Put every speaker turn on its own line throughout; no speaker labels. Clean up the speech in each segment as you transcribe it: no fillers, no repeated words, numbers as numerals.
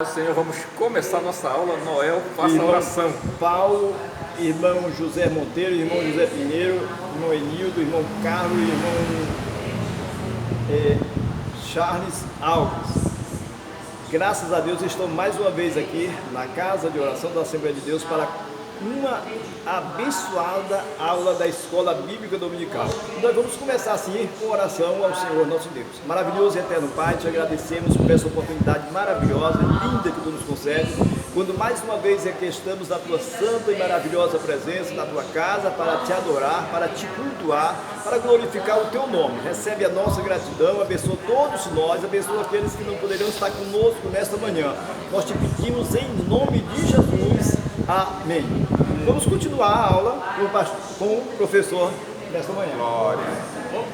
Senhor, vamos começar nossa aula. Noel, faça a
Irmão
oração.
Paulo, irmão José Monteiro, irmão José Pinheiro, irmão Enildo, irmão Carlos, irmão Charles Alves. Graças a Deus estou mais uma vez aqui na casa de oração da Assembleia de Deus para uma abençoada aula da Escola Bíblica Dominical. Nós vamos começar assim com oração ao Senhor nosso Deus. Maravilhoso e eterno Pai, te agradecemos por essa oportunidade maravilhosa, linda que tu nos concede, quando mais uma vez aqui estamos na tua santa e maravilhosa presença, na tua casa, para te adorar, para te cultuar, para glorificar o teu nome. Recebe a nossa gratidão, abençoa todos nós, abençoa aqueles que não poderiam estar conosco nesta manhã. Nós te pedimos em nome de Jesus. Amém. Vamos continuar a aula com o professor nesta manhã.
Glória.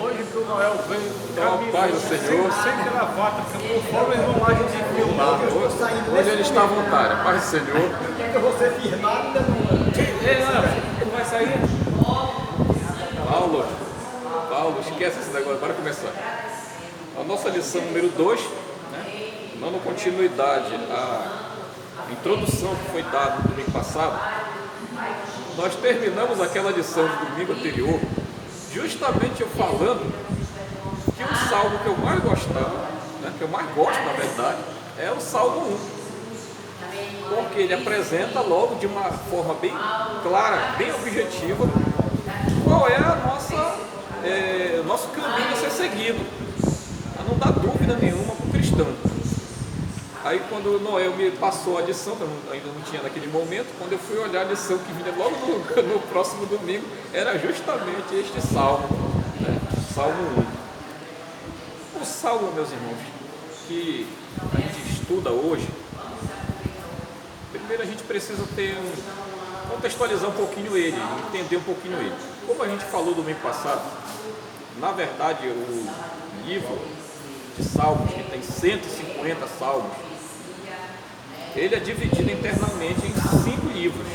Hoje que o Noel veio
Paz do Senhor.
sem gravata, porque por fora eles vão lá de filmar.
Hoje ele está à vontade. Paz do Senhor.
Eu vou ser firmado ainda não.
Tu vai sair?
Paulo, esquece esse negócio. Bora começar. A nossa lição número 2, dando continuidade à introdução que foi dada no domingo passado. Nós terminamos aquela lição do domingo anterior justamente eu falando que o salmo que eu mais gostava, que eu mais gosto na verdade, é o Salmo 1, porque ele apresenta logo de uma forma bem clara, bem objetiva, qual é a nosso caminho a ser seguido, a não dar dúvida nenhuma para o cristão. Aí quando o Noel me passou a lição, que eu ainda não tinha naquele momento, quando eu fui olhar a lição que vinha logo no próximo domingo, era justamente este Salmo, Salmo 1. O Salmo, meus irmãos, que a gente estuda hoje, primeiro a gente precisa contextualizar um pouquinho ele, entender um pouquinho ele. Como a gente falou domingo passado, na verdade o livro de Salmos, que tem 150 salmos, ele é dividido internamente em 5 livros.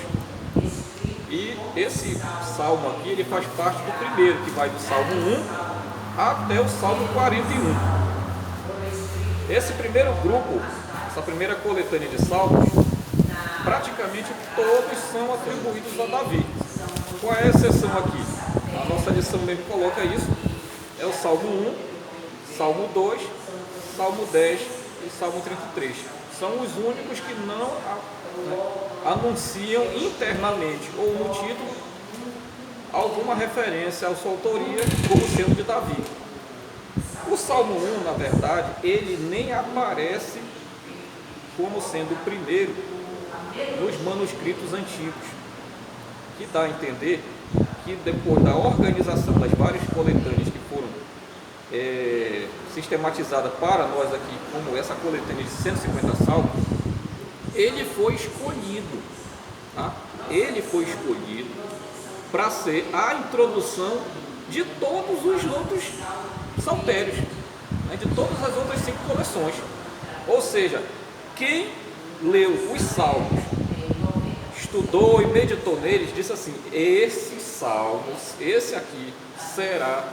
E esse salmo aqui, ele faz parte do primeiro, que vai do Salmo 1 até o Salmo 41. Esse primeiro grupo, essa primeira coletânea de salmos, praticamente todos são atribuídos a Davi. Qual é a exceção aqui? A nossa lição mesmo coloca isso. É o Salmo 1, Salmo 2, Salmo 10 e Salmo 33. São os únicos que não anunciam internamente ou no título alguma referência à sua autoria como sendo de Davi. O Salmo 1, na verdade, ele nem aparece como sendo o primeiro nos manuscritos antigos, que dá a entender que depois da organização das várias coletâneas que foram sistematizada para nós aqui, como essa coletânea de 150 salmos, ele foi escolhido, ele foi escolhido para ser a introdução de todos os outros saltérios, de todas as outras 5 coleções. Ou seja, quem leu os salmos, estudou e meditou neles, disse assim: esses salmos, esse aqui será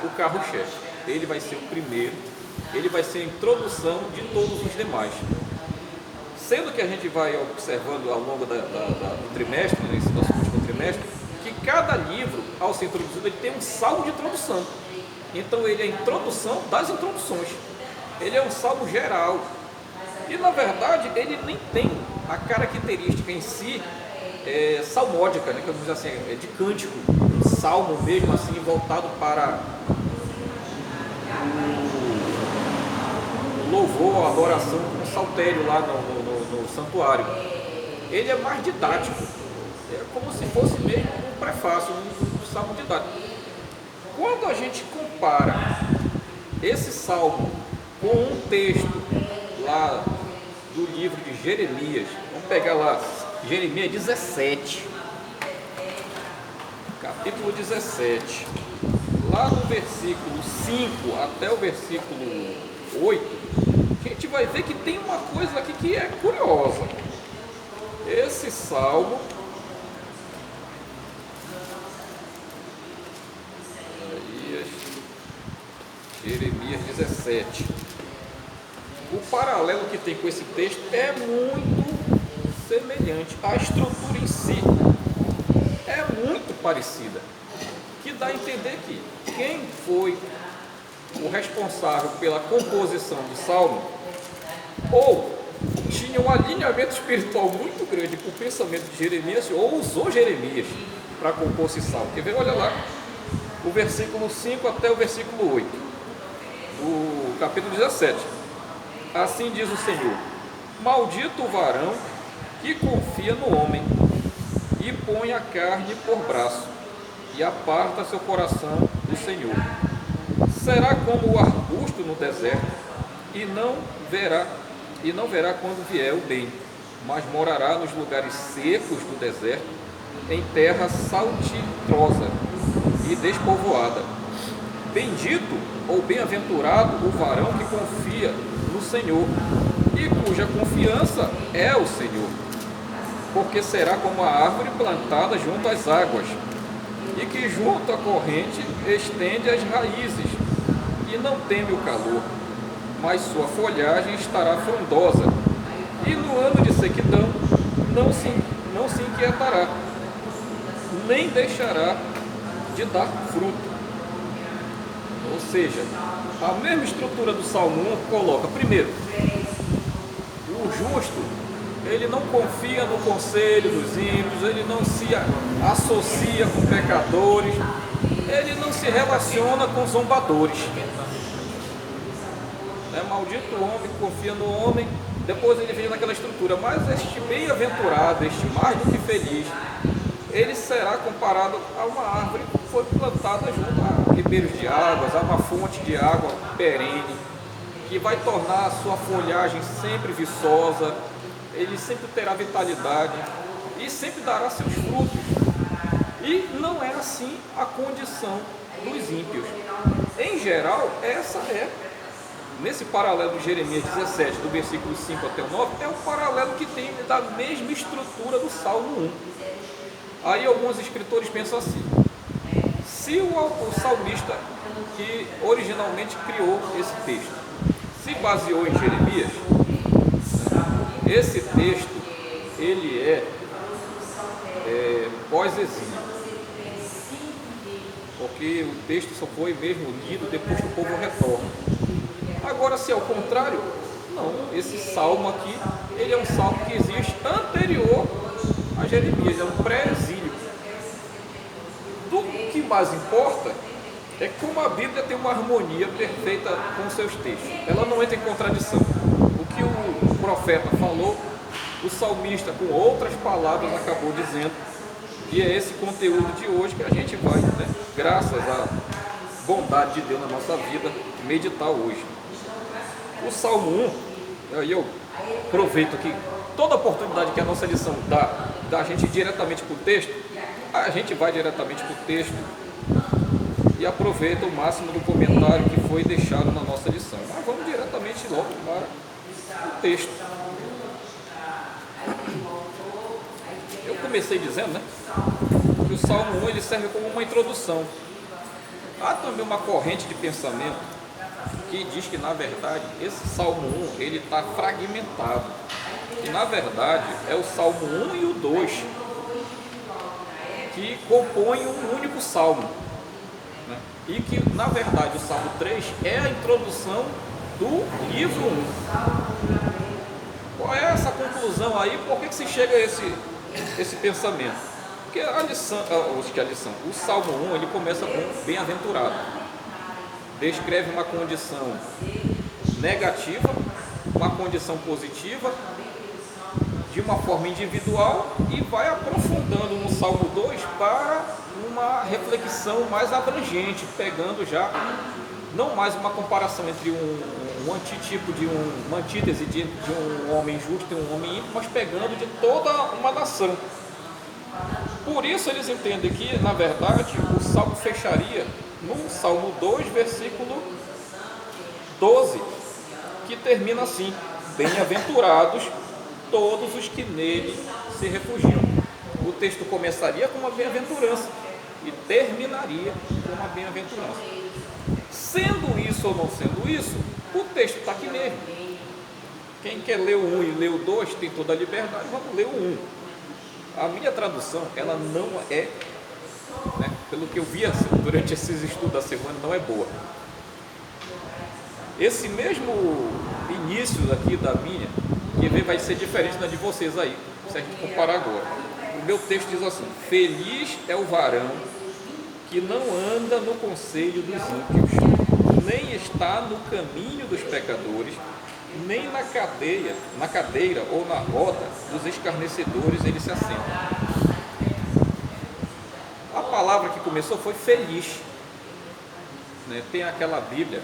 o carro-chefe, ele vai ser o primeiro, ele vai ser a introdução de todos os demais. Sendo que a gente vai observando ao longo do trimestre, nesse nosso último trimestre, que cada livro, ao ser introduzido, ele tem um salmo de introdução. Então ele é a introdução das introduções, ele é um salmo geral. E na verdade ele nem tem a característica em si salmódica, que vamos dizer assim, de cântico, um salmo mesmo assim voltado para o louvor, a adoração, com um saltério lá no santuário. Ele é mais didático, é como se fosse mesmo um prefácio, um salmo didático. Quando a gente compara esse salmo com um texto lá do livro de Jeremias, vamos pegar lá Jeremias 17, capítulo 17, lá no versículo 5 até o versículo 8, a gente vai ver que tem uma coisa aqui que é curiosa. Esse salmo, Jeremias 17, o paralelo que tem com esse texto é muito semelhante. A estrutura em si é muito parecida, que dá a entender que quem foi o responsável pela composição do Salmo ou tinha um alinhamento espiritual muito grande com o pensamento de Jeremias ou usou Jeremias para compor esse Salmo. Quer ver? Olha lá, o versículo 5 até o versículo 8, o capítulo 17. Assim diz o Senhor: maldito o varão que confia no homem e põe a carne por braço e aparta seu coração do Senhor. Será como o arbusto no deserto e não verá quando vier o bem, mas morará nos lugares secos do deserto, em terra saltitrosa e despovoada. Bendito ou bem-aventurado o varão que confia no Senhor e cuja confiança é o Senhor, porque será como a árvore plantada junto às águas e que junto à corrente estende as raízes e não teme o calor, mas sua folhagem estará frondosa e no ano de sequidão não se inquietará, nem deixará de dar fruto. Ou seja, a mesma estrutura do Salmo 1 coloca, primeiro, o justo, ele não confia no conselho dos ímpios, ele não se associa com pecadores, ele não se relaciona com zombadores. Maldito o homem que confia no homem. Depois ele vem naquela estrutura, mas este bem-aventurado, este mais do que feliz, ele será comparado a uma árvore que foi plantada junto a ribeiros de águas, a uma fonte de água perene, que vai tornar a sua folhagem sempre viçosa, ele sempre terá vitalidade e sempre dará seus frutos. E não é assim a condição dos ímpios. Em geral, essa é, nesse paralelo de Jeremias 17, do versículo 5 até o 9, é o paralelo que tem da mesma estrutura do Salmo 1. Aí alguns escritores pensam assim: se o salmista que originalmente criou esse texto se baseou em Jeremias, esse texto ele é pós-exílio, porque o texto só foi mesmo lido depois que o povo retorna. Agora, se é o contrário, não, esse salmo aqui, ele é um salmo que existe anterior a Jeremias, é um pré-exílio. Do que mais importa é como a Bíblia tem uma harmonia perfeita com seus textos, ela não entra em contradição. O que o profeta falou, o salmista com outras palavras acabou dizendo, e é esse conteúdo de hoje que a gente vai, graças à bondade de Deus na nossa vida, meditar hoje. O Salmo 1, eu aproveito aqui toda a oportunidade que a nossa lição dá da gente ir diretamente para o texto, a gente vai diretamente para o texto e aproveita o máximo do comentário que foi deixado na nossa lição. Mas vamos diretamente logo para o texto. Eu comecei dizendo, que o Salmo 1 ele serve como uma introdução. Há também uma corrente de pensamento que diz que, na verdade, esse Salmo 1 ele está fragmentado. E, na verdade, é o Salmo 1 e o 2 que compõem um único Salmo. E que, na verdade, o Salmo 3 é a introdução do livro 1. Qual é essa conclusão aí? Por que se chega a esse pensamento? Porque o Salmo 1 ele começa com bem-aventurado. Descreve uma condição negativa, uma condição positiva, de uma forma individual, e vai aprofundando no Salmo 2 para uma reflexão mais abrangente, pegando já não mais uma comparação entre um antitipo de uma antítese de um homem justo e um homem ímpio, mas pegando de toda uma nação. Por isso eles entendem que, na verdade, o Salmo fecharia no Salmo 2, versículo 12, que termina assim: bem-aventurados todos os que nele se refugiam. O texto começaria com uma bem-aventurança e terminaria com uma bem-aventurança. Sendo isso ou não sendo isso, o texto está aqui mesmo. Quem quer ler o 1 e ler o 2 tem toda a liberdade, vamos ler o 1. A minha tradução, ela não é, né, pelo que eu vi durante esses estudos da semana, não é boa. Esse mesmo início aqui da minha, que vai ser diferente da de vocês aí, se a gente comparar agora. O meu texto diz assim: feliz é o varão que não anda no conselho dos ímpios, nem está no caminho dos pecadores, nem na cadeira ou na roda dos escarnecedores ele se assenta. A palavra que começou foi feliz, né? Tem aquela Bíblia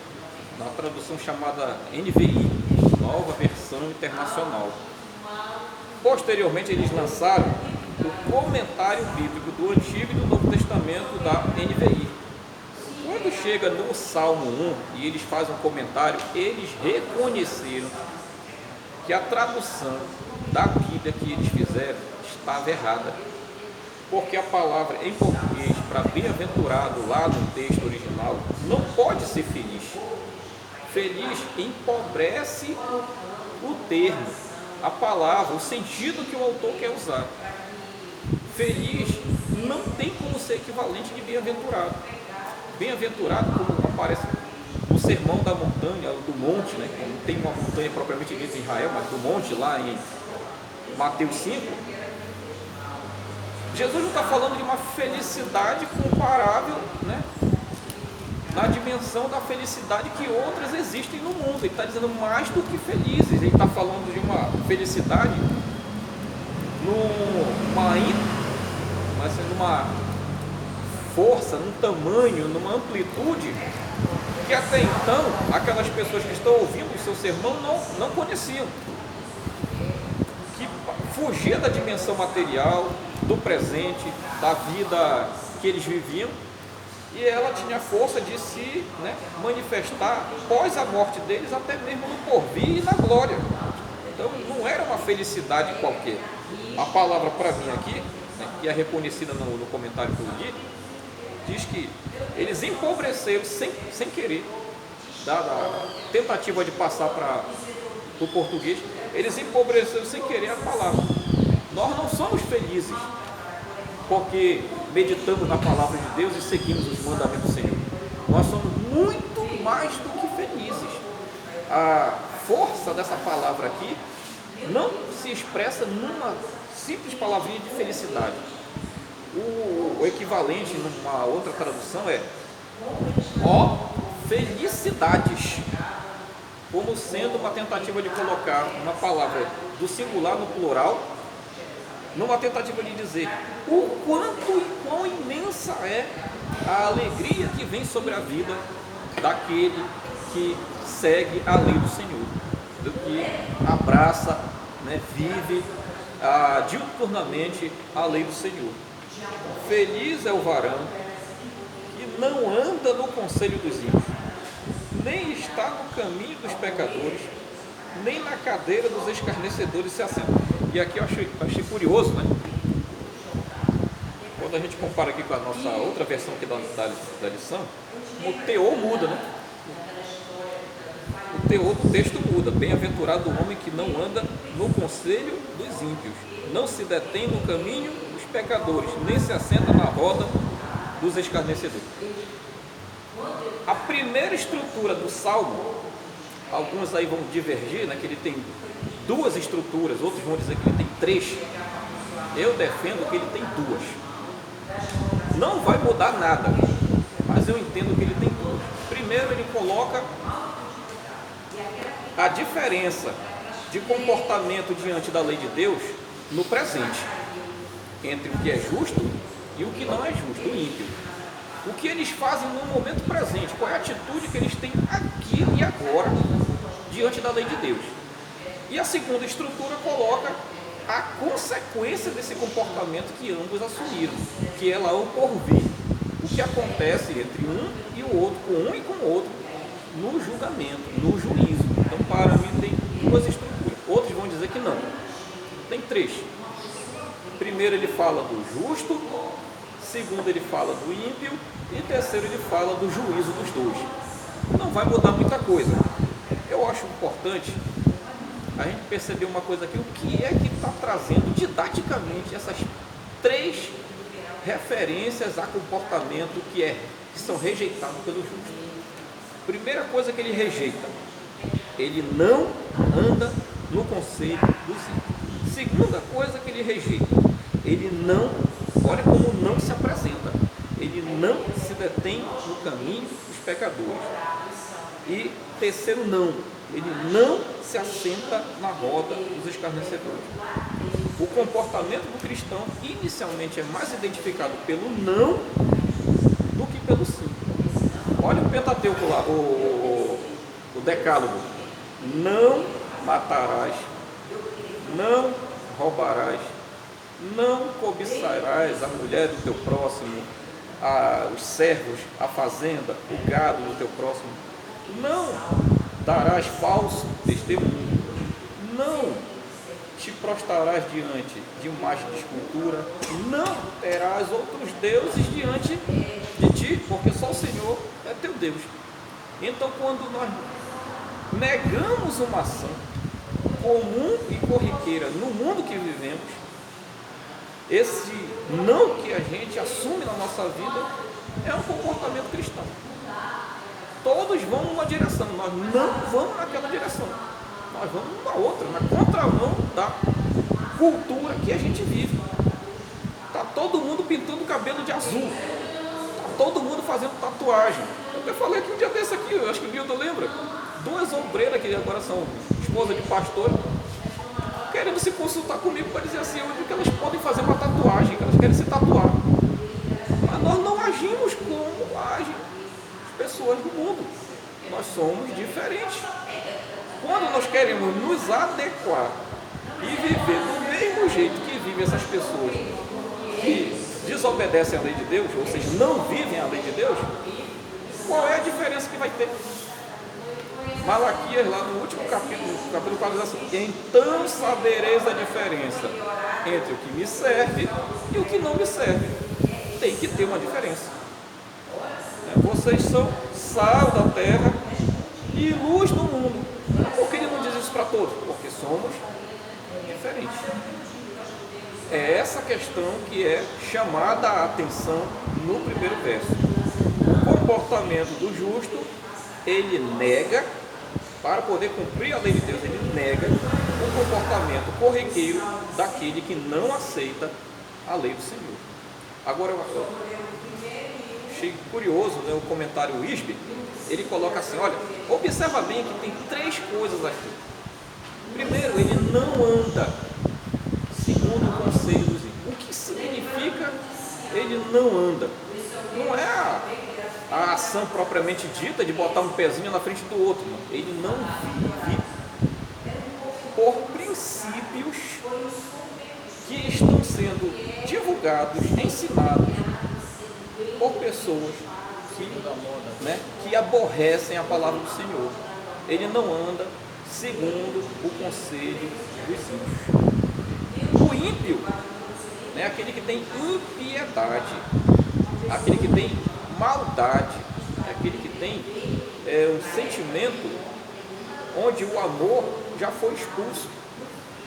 na tradução chamada NVI, Nova Versão Internacional. Posteriormente eles lançaram o comentário bíblico do Antigo e do Novo Testamento da NVI. Quando chega no Salmo 1 e eles fazem um comentário, eles reconheceram que a tradução da Bíblia que eles fizeram estava errada, porque a palavra em português para bem-aventurado lá no texto original não pode ser feliz. Feliz empobrece o termo, a palavra, o sentido que o autor quer usar. Feliz não tem como ser equivalente de bem-aventurado. Bem-aventurado, como aparece no sermão da montanha, do monte, né? Não tem uma montanha propriamente dita em Israel, mas do monte lá em Mateus 5. Jesus não está falando de uma felicidade comparável, né, na dimensão da felicidade que outras existem no mundo. Ele está dizendo mais do que felizes. Ele está falando de uma felicidade numa força, num tamanho, numa amplitude que até então aquelas pessoas que estão ouvindo o seu sermão não conheciam, que fugia da dimensão material, do presente, da vida que eles viviam, e ela tinha força de se, né, manifestar após a morte deles, até mesmo no porvir e na glória. Então não era uma felicidade qualquer. A palavra para mim aqui, né, que é reconhecida no comentário que eu li, diz que eles empobreceram sem querer, da tentativa de passar para o português, eles empobreceram sem querer a palavra. Nós não somos felizes porque meditamos na palavra de Deus e seguimos os mandamentos do Senhor. Nós somos muito mais do que felizes. A força dessa palavra aqui não se expressa numa simples palavrinha de felicidade. O equivalente numa outra tradução é ó felicidades, como sendo uma tentativa de colocar uma palavra do singular no plural, numa tentativa de dizer o quanto e quão imensa é a alegria que vem sobre a vida daquele que segue a lei do Senhor, do que abraça, né, vive diuturnamente a lei do Senhor. Feliz é o varão que não anda no conselho dos ímpios, nem está no caminho dos pecadores, nem na cadeira dos escarnecedores se assenta. E aqui eu achei curioso, né? Quando a gente compara aqui com a nossa outra versão aqui da lição, o teor muda, né? O teor do texto muda. Bem-aventurado o homem que não anda no conselho dos ímpios, não se detém no caminho dos pecadores, nem se assenta na roda dos escarnecedores. A primeira estrutura do Salmo, alguns aí vão divergir, né, que ele tem duas estruturas, outros vão dizer que ele tem três. Eu defendo que ele tem duas. Não vai mudar nada, mas eu entendo que ele tem duas. Primeiro, ele coloca a diferença de comportamento diante da lei de Deus no presente, entre o que é justo e o que não é justo, o ímpio. O que eles fazem no momento presente, qual é a atitude que eles têm aqui e agora diante da lei de Deus. E a segunda estrutura coloca a consequência desse comportamento que ambos assumiram, que é lá o porvir, o que acontece entre um e o outro, com um e com o outro, no julgamento, no juízo. Então, para mim, tem duas estruturas. Outros vão dizer que não. Tem três. Primeiro, ele fala do justo. Segundo, ele fala do ímpio. E terceiro, ele fala do juízo dos dois. Não vai mudar muita coisa. Eu acho importante a gente percebeu uma coisa aqui, o que é que está trazendo didaticamente essas 3 referências a comportamento que são rejeitados pelo justo. Primeira coisa que ele rejeita, ele não anda no conselho dos ímpios. Segunda coisa que ele rejeita, ele não, olha como não se apresenta, ele não se detém no caminho dos pecadores. E terceiro não, ele não se assenta na roda dos escarnecedores. O comportamento do cristão inicialmente é mais identificado pelo não do que pelo sim. Olha o Pentateuco lá, o Decálogo. Não matarás, não roubarás, não cobiçarás a mulher do teu próximo, os servos, a fazenda, o gado do teu próximo. Não darás falso testemunho, não te prostrarás diante de imagem de escultura, não terás outros deuses diante de ti, porque só o Senhor é teu Deus. Então, quando nós negamos uma ação comum e corriqueira no mundo que vivemos, esse não que a gente assume na nossa vida é um comportamento cristão. Todos vão numa direção, nós não vamos naquela direção, nós vamos numa outra, na contramão da cultura que a gente vive. Está todo mundo pintando o cabelo de azul, está todo mundo fazendo tatuagem. Eu até falei aqui um dia desse aqui, eu acho que o Milton lembra, 2 obreiras que agora são esposa de pastor, querendo se consultar comigo para dizer assim, onde que elas podem fazer uma tatuagem, que elas querem se tatuar. Mas nós não agimos como agem pessoas do mundo, nós somos diferentes. Quando nós queremos nos adequar e viver do mesmo jeito que vivem essas pessoas que desobedecem à lei de Deus, ou seja, não vivem a lei de Deus, qual é a diferença que vai ter? Malaquias, lá no último capítulo 4, diz assim: então sabereis a diferença entre o que me serve e o que não me serve. Tem que ter uma diferença. Vocês são sal da terra e luz do mundo. Por que ele não diz isso para todos? Porque somos diferentes. É essa questão que é chamada a atenção no primeiro verso. O comportamento do justo, ele nega, para poder cumprir a lei de Deus, ele nega o comportamento corriqueiro daquele que não aceita a lei do Senhor. Agora, eu achei curioso, né, o comentário Wisby, ele coloca assim, olha, observa bem que tem 3 coisas aqui. Primeiro, ele não anda segundo o conselho dos ímpios. O que significa ele não anda? Não é a ação propriamente dita de botar um pezinho na frente do outro, não. Ele não vive por princípios que estão sendo divulgados, ensinados por pessoas que aborrecem a palavra do Senhor. Ele não anda segundo o conselho dos ímpios. O ímpio, aquele que tem impiedade, aquele que tem maldade, aquele que tem um sentimento onde o amor já foi expulso.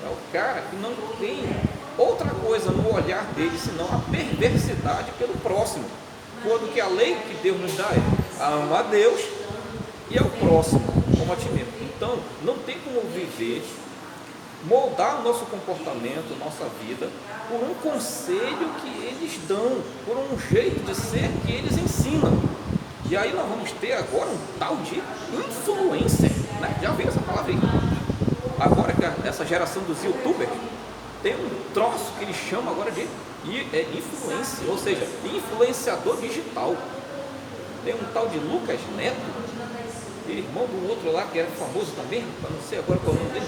É o cara que não tem outra coisa no olhar dele senão a perversidade pelo próximo. Quando que a lei que Deus nos dá é ama a Deus e ao próximo como a ti mesmo. Então, não tem como viver, moldar o nosso comportamento, nossa vida, por um conselho que eles dão, por um jeito de ser que eles ensinam. E aí nós vamos ter agora um tal de influencer, já veio essa palavra aí. Agora que essa geração dos youtubers tem um troço que eles chamam agora de influencer, ou seja, influenciador digital. Tem um tal de Lucas Neto, irmão do outro lá que era famoso também, não sei agora qual é o nome dele,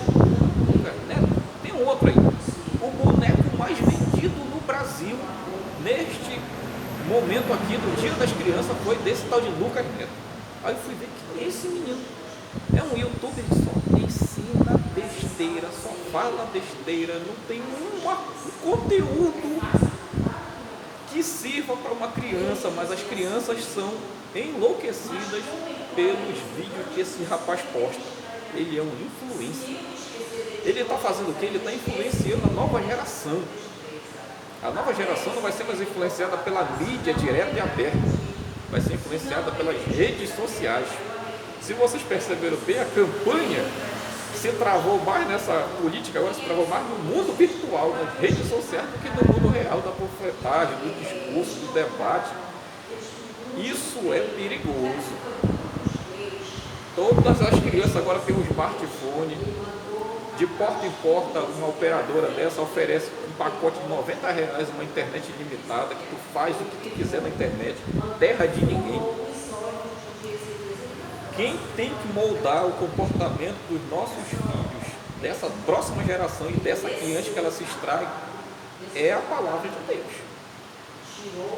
Lucas Neto. Tem um outro aí, o boneco mais vendido no Brasil neste momento aqui do Dia das Crianças foi desse tal de Lucas Neto. Aí eu fui ver que esse menino é um youtuber que só ensina besteira, só fala besteira, não tem um conteúdo que sirva para uma criança, mas as crianças são enlouquecidas pelos vídeos que esse rapaz posta. Ele é um influencer. ele está fazendo o quê? Ele está influenciando a nova geração. A nova geração não vai ser mais influenciada pela mídia direta e aberta, vai ser influenciada pelas redes sociais. Se vocês perceberam bem, a campanha se travou mais nessa política, agora se travou mais no mundo virtual, nas redes sociais, do que no mundo real da panfletagem, do discurso, do debate. Isso é perigoso. Todas as crianças agora têm um smartphone. De porta em porta, uma operadora dessa oferece um pacote de R$90, uma internet ilimitada, que tu faz o que tu quiser na internet, terra de ninguém. Quem tem que moldar o comportamento dos nossos filhos, dessa próxima geração e dessa que antes que ela se extrai, é a palavra de Deus.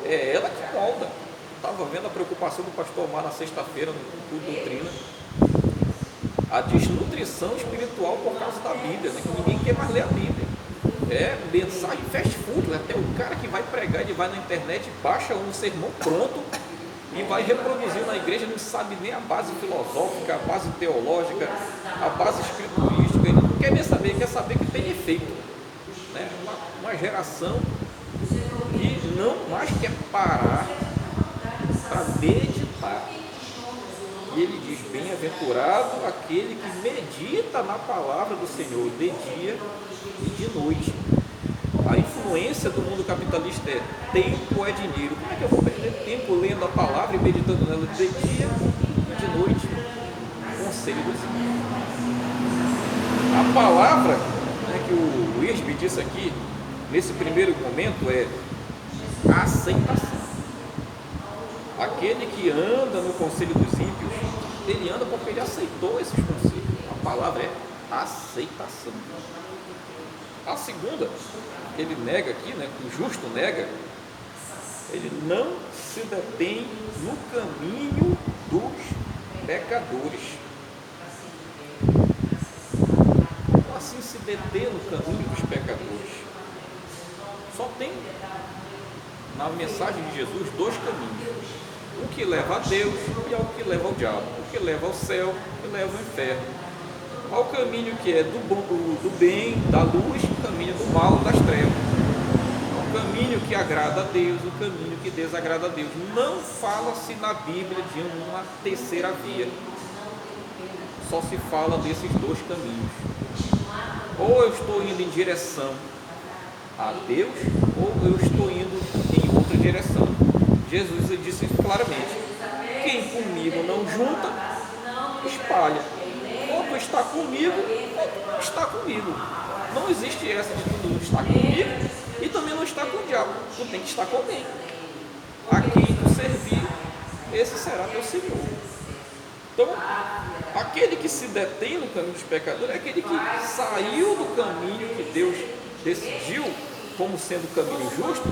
É ela que molda. Estava vendo a preocupação do pastor Omar na sexta-feira no culto doutrina. A desnutrição espiritual por causa da Bíblia, né? Que ninguém quer mais ler a Bíblia. É mensagem fast food, até o cara que vai pregar, ele vai na internet, baixa um sermão pronto e vai reproduzir na igreja, não sabe nem a base filosófica, a base teológica, a base escriturística, ele não quer nem saber, quer saber que tem efeito. Né? Uma geração que não mais quer parar para meditar. E ele diz, bem-aventurado aquele que medita na palavra do Senhor de dia e de noite. A influência do mundo capitalista é tempo é dinheiro. Como é que eu vou perder tempo lendo a palavra e meditando nela de dia e de noite? Conselho dos ímpios. A palavra, né, que o Luiz me disse aqui, nesse primeiro momento, é aceitação. Aquele que anda no conselho dos ímpios, ele anda porque ele aceitou esses conselhos. A palavra é aceitação. A segunda, ele nega aqui, né, que o justo nega, ele não se detém no caminho dos pecadores. Como assim se deter no caminho dos pecadores? Só tem na mensagem de Jesus dois caminhos: o que leva a Deus e o que leva ao diabo, o que leva ao céu e o que leva ao inferno. Ao caminho que é do bem, da luz, o caminho do mal, das trevas. O caminho que agrada a Deus, o caminho que desagrada a Deus. Não fala-se na Bíblia de uma terceira via. Só se fala desses dois caminhos. Ou eu estou indo em direção a Deus, ou eu estou indo em outra direção. Jesus disse isso claramente: quem comigo não junta, espalha. Ou tu está comigo, ou tu não está comigo. Não existe essa de tu não estar comigo e também não estar com o diabo. Tu tem que estar com alguém. A quem tu servir, esse será teu Senhor. Então, aquele que se detém no caminho dos pecadores é aquele que saiu do caminho que Deus decidiu como sendo o caminho justo,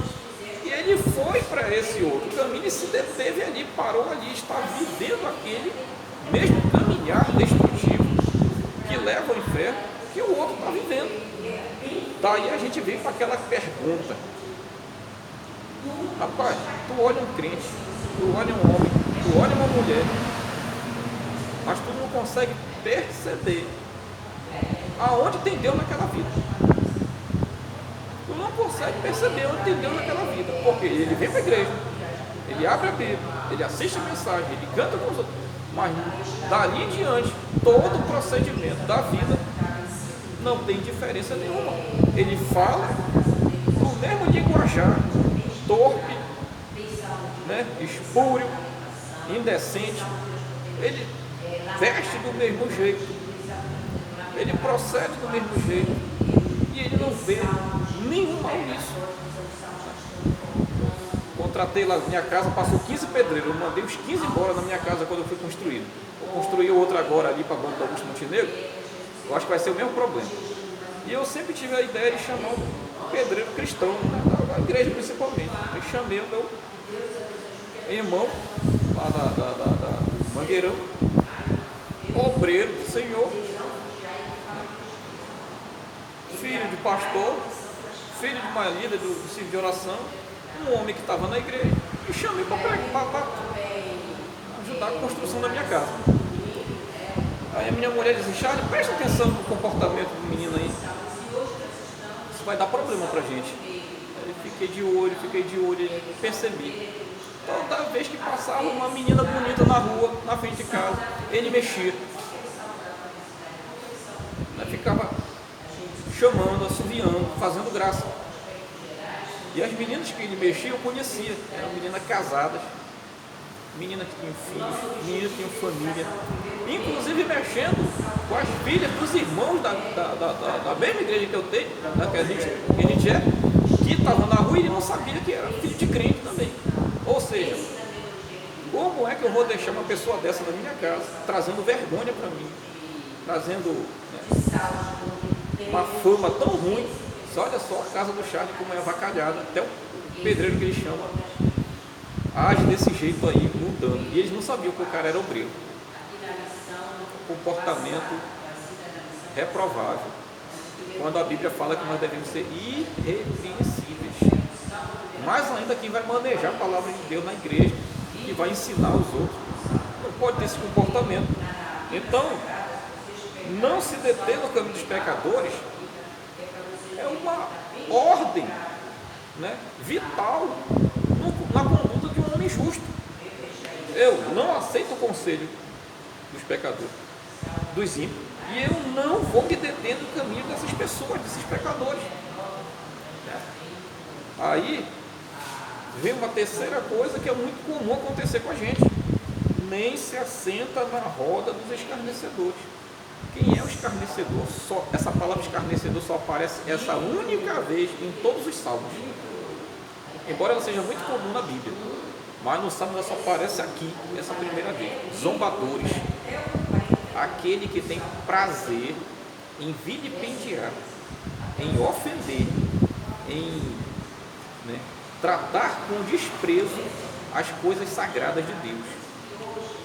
e ele foi para esse outro caminho e se deteve ali, parou ali, está vivendo aquele mesmo caminhar destrutivo que leva ao inferno que o outro está vivendo. Daí a gente vem para aquela pergunta: rapaz, tu olha um crente, tu olha um homem, tu olha uma mulher, mas tu não consegue perceber aonde tem Deus naquela vida. Tu não consegue perceber onde tem Deus naquela vida, porque ele vem para a igreja, ele abre a Bíblia, ele assiste a mensagem, ele canta com os outros, mas dali em diante, todo o procedimento da vida não tem diferença nenhuma. Ele fala do mesmo linguajar, torpe, né, espúrio, indecente, ele veste do mesmo jeito, ele procede do mesmo jeito, e ele não vê nenhum mal nisso. Contratei lá na minha casa, passou 15 pedreiros, eu mandei os 15 embora na minha casa quando eu fui construído. Vou construir outra agora ali para a banda do Augusto Montenegro, eu acho que vai ser o mesmo problema. E eu sempre tive a ideia de chamar um pedreiro cristão, né, da igreja principalmente. Eu chamei o meu irmão lá da Mangueirão, obreiro do Senhor, filho de pastor, filho de uma líder do serviço de oração, um homem que estava na igreja, e chamei para ajudar a construção da minha casa. Aí a minha mulher disse, Charles, presta atenção no comportamento do menino aí. Isso vai dar problema pra gente. Aí fiquei de olho e percebi. Toda vez que passava uma menina bonita na rua, na frente de casa, ele mexia. Aí ficava chamando, assoviando, fazendo graça. E as meninas que ele mexia eu conhecia. Eram meninas casadas, meninas que tinham filhos, meninas que tinham família. Inclusive mexendo com as filhas dos irmãos da mesma igreja que eu tenho, que a gente é, que estava na rua e ele não sabia que era filho de crente também. Ou seja, como é que eu vou deixar uma pessoa dessa na minha casa, trazendo vergonha para mim, trazendo uma fama tão ruim? Olha só a casa do Charles como é avacalhada, até o pedreiro que ele chama age desse jeito aí, mudando. E eles não sabiam que o cara era obreiro. Comportamento reprovável. Quando a Bíblia fala que nós devemos ser irrepreensíveis. Mais ainda quem vai manejar a palavra de Deus na igreja, que vai ensinar os outros, não pode ter esse comportamento. Então, não se deter no caminho dos pecadores é uma ordem, né, vital na conduta de um homem justo. Eu não aceito o conselho dos pecadores, dos ímpios, e eu não vou me deter no caminho dessas pessoas, desses pecadores. Aí vem uma terceira coisa que é muito comum acontecer com a gente: nem se assenta na roda dos escarnecedores. Quem é o escarnecedor? Essa palavra escarnecedor só aparece essa única vez em todos os salmos, embora ela seja muito comum na Bíblia, mas no salmo ela só aparece aqui, essa primeira vez. Zombadores, aquele que tem prazer em vilipendiar, em ofender, em tratar com desprezo as coisas sagradas de Deus,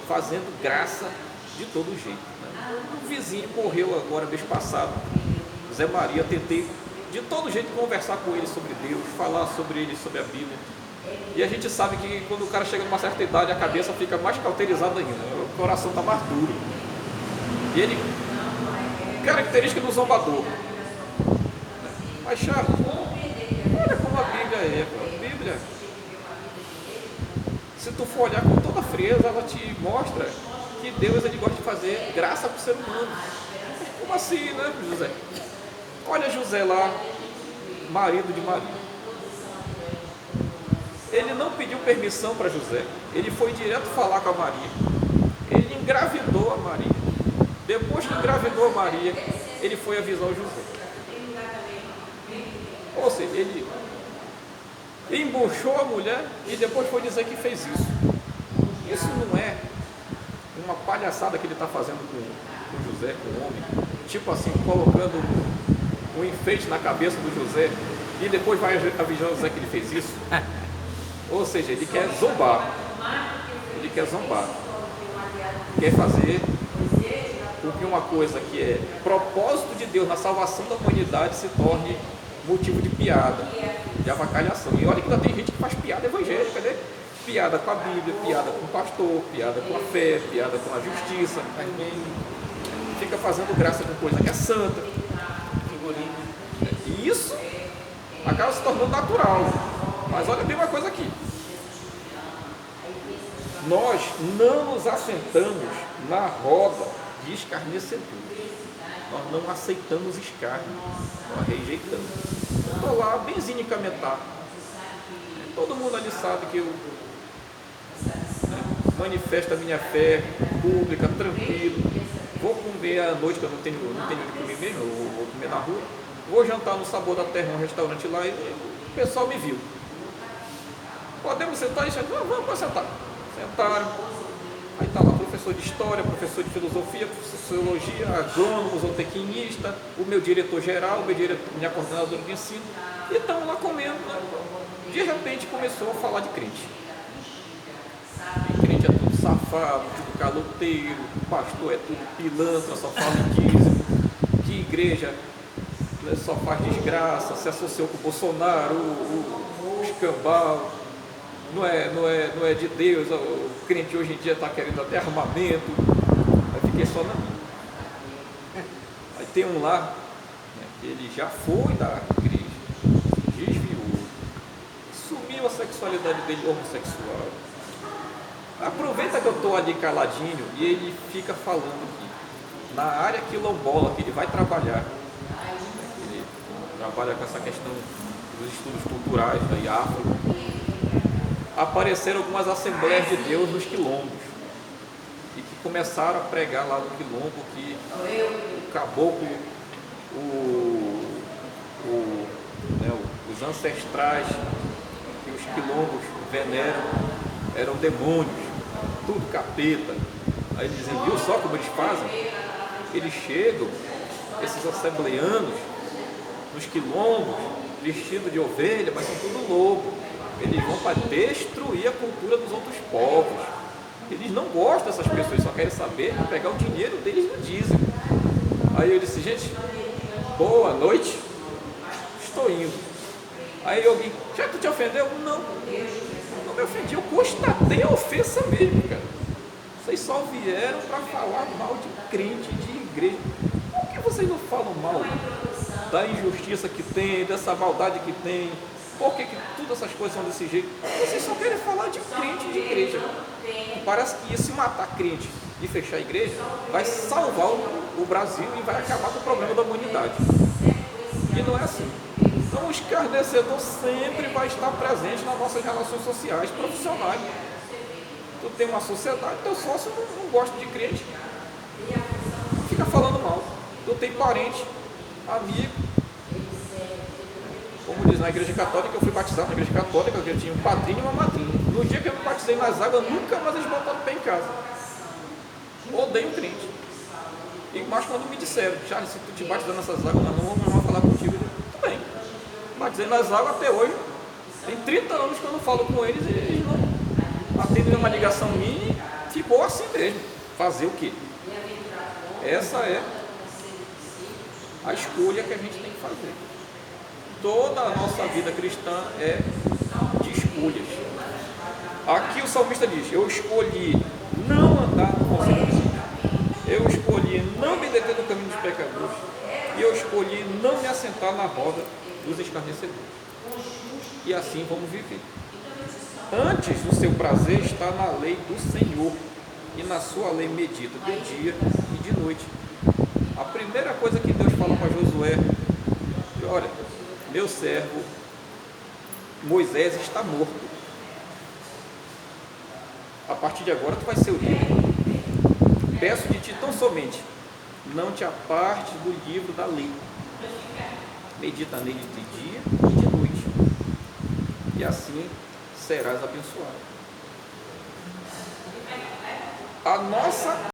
fazendo graça de todo jeito. Um vizinho morreu agora mês passado, Zé Maria. Tentei de todo jeito conversar com ele sobre Deus, falar sobre ele, sobre a Bíblia. E a gente sabe que quando o cara chega numa certa idade, a cabeça fica mais cauterizada ainda, o coração está mais duro. E ele, característica do zombador. Mas Charles, olha como a Bíblia é. A Bíblia, se tu for olhar com toda a frieza, ela te mostra que Deus ele gosta de fazer graça para o ser humano. Como assim, né, José? Olha José lá, marido de Maria. Ele não pediu permissão para José, ele foi direto falar com a Maria. Ele engravidou a Maria. Depois que engravidou a Maria, ele foi avisar o José. Ou seja, ele embuchou a mulher e depois foi dizer que fez isso. Isso não é uma palhaçada que ele está fazendo com José, com o homem, tipo assim, colocando um enfeite na cabeça do José e depois vai avisar o José que ele fez isso? Ou seja, ele quer zombar, quer fazer com que uma coisa que é propósito de Deus na salvação da humanidade se torne motivo de piada, de avacalhação. E olha que ainda tem gente que faz piada evangélica, né? Piada com a Bíblia, piada com o pastor, piada com a fé, piada com a justiça. Fica fazendo graça com coisa que é santa. E isso acaba se tornando natural. Mas olha bem uma coisa aqui. Nós não nos assentamos na roda de escarnecedores. Nós não aceitamos escárnio. Nós rejeitamos. Eu estou lá bem zinicamente. Todo mundo ali sabe que eu manifesto a minha fé pública, tranquilo. Vou comer à noite, que eu não tenho onde comer mesmo, eu vou comer na rua. Vou jantar no Sabor da Terra, um restaurante lá, e o pessoal me viu. Podemos sentar? Vamos sentar. Sentaram. Aí está lá professor de História, professor de Filosofia, Sociologia, agrônomo, zootecnista, o meu diretor-geral, minha coordenadora de ensino. E estamos lá comendo, né? De repente começou a falar de crente. E crente é tudo safado, tudo caloteiro, pastor é tudo pilantra, só fala em dízimo, que igreja só faz desgraça, se associou com o Bolsonaro, o escambau, não é de Deus, o crente hoje em dia está querendo até armamento. Aí fiquei só na minha. tem um lá, né, que ele já foi da igreja, desviou, sumiu a sexualidade dele homossexual. Aproveita que eu estou ali caladinho e ele fica falando que na área quilombola que ele vai trabalhar, né, ele trabalha com essa questão dos estudos culturais da África, apareceram algumas Assembleias de Deus nos quilombos e que começaram a pregar lá no quilombo que o caboclo, né, os ancestrais que os quilombos veneram eram demônios, tudo capeta. Aí eles dizem, viu só como eles fazem? Eles chegam, esses assembleanos, nos quilombos, vestidos de ovelha, mas são tudo lobo. Eles vão para destruir a cultura dos outros povos. Eles não gostam dessas pessoas, só querem saber pegar o dinheiro deles no dízimo. Aí eu disse, gente, boa noite, estou indo. Aí alguém, já tu te ofendeu? Não me ofendi, eu constatei a ofensa mesmo, cara. Vocês só vieram para falar mal de crente, de igreja. Por que vocês não falam mal da injustiça que tem, dessa maldade que tem? Por que todas essas coisas são desse jeito? Vocês só querem falar de crente e de igreja. Parece que se matar crente e fechar a igreja vai salvar o Brasil e vai acabar com o problema da humanidade. E não é assim. Então o escarnecedor sempre vai estar presente nas nossas relações sociais, profissionais. Tu tem uma sociedade, teu sócio não gosta de crente, fica falando mal. Tu tem parente, amigo, como diz na igreja católica, eu fui batizado na igreja católica, eu tinha um padrinho e uma madrinha. No dia que eu me batizei nas águas, nunca mais eles botaram o pé em casa. Odeio crente. Mas quando me disseram, Charles, se tu te batizar nessas águas, nós não vamos falar contigo. Tudo bem. Batizei nas águas até hoje. Tem 30 anos que eu não falo com eles e eles não atendem uma ligação minha e ficou assim mesmo. Fazer o quê? Essa é a escolha que a gente tem que fazer. Toda a nossa vida cristã é de escolhas. Aqui o salmista diz, eu escolhi não andar no conselho dos ímpios, eu escolhi não me deter no caminho dos pecadores, e eu escolhi não me assentar na roda dos escarnecedores. E assim vamos viver. Antes o seu prazer está na lei do Senhor, e na sua lei medita de dia e de noite. A primeira coisa que Deus fala para Josué, olha, meu servo Moisés está morto. A partir de agora tu vai ser o líder. Peço de ti tão somente, não te apartes do livro da lei. Medita nele de dia e de noite. E assim serás abençoado. A nossa